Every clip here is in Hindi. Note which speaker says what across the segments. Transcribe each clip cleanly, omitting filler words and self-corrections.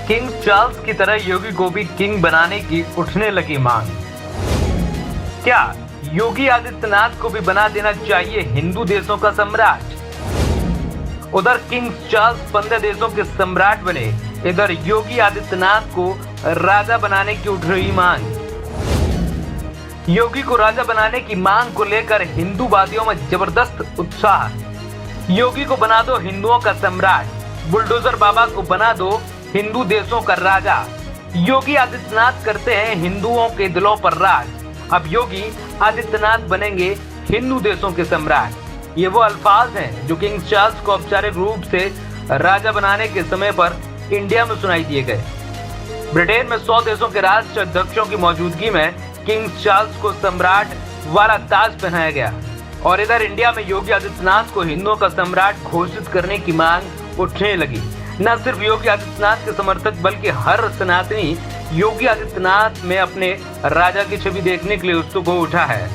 Speaker 1: किंग चार्ल्स की तरह योगी को भी किंग बनाने की उठने लगी मांग। क्या योगी आदित्यनाथ को भी बना देना चाहिए हिंदू देशों का सम्राट? उधर किंग चार्ल्स 15 देशों के सम्राट बने, इधर योगी आदित्यनाथ को राजा बनाने की उठ रही मांग। योगी को राजा बनाने की मांग को लेकर हिंदूवादियों में जबरदस्त उत्साह। योगी को बना दो हिंदुओं का सम्राट, बुलडोजर बाबा को बना दो हिंदू देशों का राजा। योगी आदित्यनाथ करते हैं हिंदुओं के दिलों पर राज। अब योगी आदित्यनाथ बनेंगे हिंदू देशों के सम्राट। ये वो अल्फाज हैं जो किंग चार्ल्स को औपचारिक रूप से राजा बनाने के समय पर इंडिया में सुनाई दिए गए। ब्रिटेन में 100 देशों के राष्ट्राध्यक्षों की मौजूदगी में किंग चार्ल्स को सम्राट वाला ताज पहनाया गया और इधर इंडिया में योगी आदित्यनाथ को हिंदुओं का सम्राट घोषित करने की मांग उठने लगी। न सिर्फ योगी आदित्यनाथ के समर्थक बल्कि हर सनातनी योगी आदित्यनाथ में अपने राजा की छवि देखने के लिए उत्सुक हो उठा है।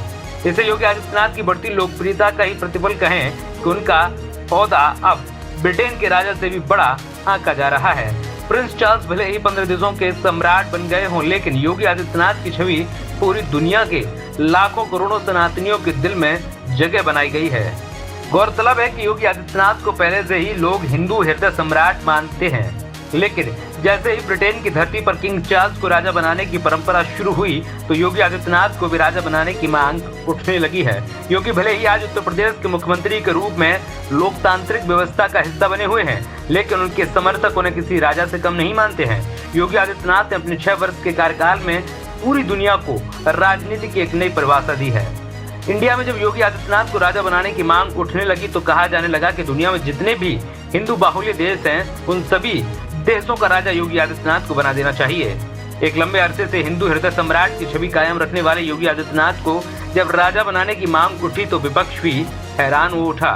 Speaker 1: इसे योगी आदित्यनाथ की बढ़ती लोकप्रियता का ही प्रतिफल कहें कि उनका ओहदा अब ब्रिटेन के राजा से भी बड़ा आंका जा रहा है। प्रिंस चार्ल्स भले ही 15 देशों के सम्राट बन गए हों, लेकिन योगी आदित्यनाथ की छवि पूरी दुनिया के लाखों करोड़ों सनातनियों के दिल में जगह बनाई गई है। गौरतलब है कि योगी आदित्यनाथ को पहले से ही लोग हिंदू हृदय सम्राट मानते हैं, लेकिन जैसे ही ब्रिटेन की धरती पर किंग चार्ल्स को राजा बनाने की परंपरा शुरू हुई तो योगी आदित्यनाथ को भी राजा बनाने की मांग उठने लगी है। योगी भले ही आज उत्तर प्रदेश के मुख्यमंत्री के रूप में लोकतांत्रिक व्यवस्था का हिस्सा बने हुए हैं, लेकिन उनके समर्थक उन्हें किसी राजा से कम नहीं मानते हैं। योगी आदित्यनाथ ने अपने 6 वर्ष के कार्यकाल में पूरी दुनिया को राजनीति की एक नई परिभाषा दी है। इंडिया में जब योगी आदित्यनाथ को राजा बनाने की मांग उठने लगी तो कहा जाने लगा कि दुनिया में जितने भी हिंदू बाहुल्य देश हैं उन सभी देशों का राजा योगी आदित्यनाथ को बना देना चाहिए। एक लंबे अरसे से हिंदू हृदय सम्राट की छवि कायम रखने वाले योगी आदित्यनाथ को जब राजा बनाने की मांग उठी तो विपक्ष भी हैरान हो उठा।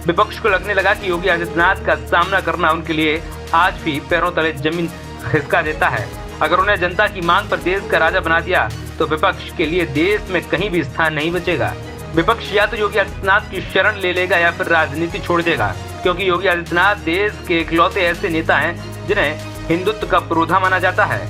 Speaker 1: विपक्ष को लगने लगा कि योगी आदित्यनाथ का सामना करना उनके लिए आज भी पैरों तले जमीन खिसका देता है। अगर उन्हें जनता की मांग पर देश का राजा बना दिया तो विपक्ष के लिए देश में कहीं भी स्थान नहीं बचेगा। विपक्ष या तो योगी आदित्यनाथ की शरण ले लेगा या फिर राजनीति छोड़ देगा, क्योंकि योगी आदित्यनाथ देश के इकलौते ऐसे नेता हैं जिन्हें हिंदुत्व का पुरोधा माना जाता है।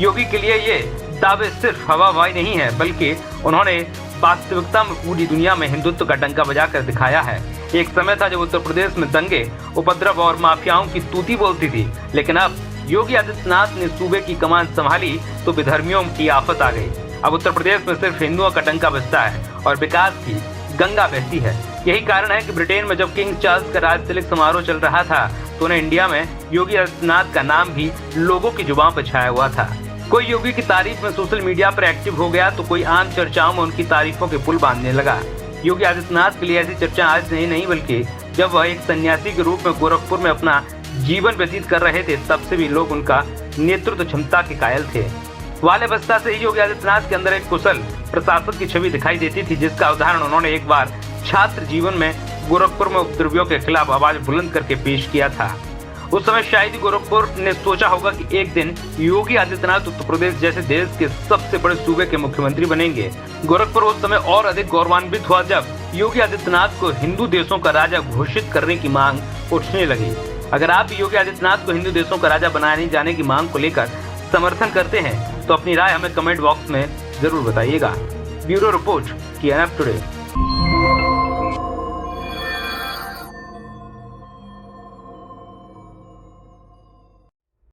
Speaker 1: योगी के लिए ये दावे सिर्फ हवाबाजी नहीं है, बल्कि उन्होंने वास्तविकता में पूरी दुनिया में हिंदुत्व का डंका बजाकर दिखाया है। एक समय था जब उत्तर प्रदेश में दंगे, उपद्रव और माफियाओं की तूती बोलती थी, लेकिन अब योगी आदित्यनाथ ने सूबे की कमान संभाली तो विधर्मियों की आफत आ गई। अब उत्तर प्रदेश में सिर्फ हिंदुओं का डंका बजता है और विकास की गंगा बहती है। यही कारण है कि ब्रिटेन में जब किंग चार्ल्स का राजतिलक समारोह चल रहा था तो उन्हें इंडिया में योगी आदित्यनाथ का नाम भी लोगों की जुबान पर छाया हुआ था। कोई योगी की तारीफ में सोशल मीडिया पर एक्टिव हो गया तो कोई आम चर्चाओं में उनकी तारीफों के पुल बांधने लगा। योगी आदित्यनाथ के लिए ऐसी चर्चा आज नहीं बल्कि जब वह एक सन्यासी के रूप में गोरखपुर में अपना जीवन व्यतीत कर रहे थे तब से भी लोग उनका नेतृत्व क्षमता के कायल थे। वाले बस्ता से ही योगी आदित्यनाथ के अंदर एक कुशल प्रशासक की छवि दिखाई देती थी, जिसका उदाहरण उन्होंने एक बार छात्र जीवन में गोरखपुर में उपद्रवियों के खिलाफ आवाज बुलंद करके पेश किया था। उस समय शायद ही गोरखपुर ने सोचा होगा कि एक दिन योगी आदित्यनाथ उत्तर प्रदेश जैसे देश के सबसे बड़े सूबे के मुख्यमंत्री बनेंगे। गोरखपुर उस समय और अधिक गौरवान्वित हुआ जब योगी आदित्यनाथ को हिंदू देशों का राजा घोषित करने की मांग उठने लगी। अगर आप भी योगी आदित्यनाथ को हिंदू देशों का राजा बनाए जाने की मांग को लेकर समर्थन करते हैं तो अपनी राय हमें कमेंट बॉक्स में जरूर बताइएगा। Bureau report, KNF today.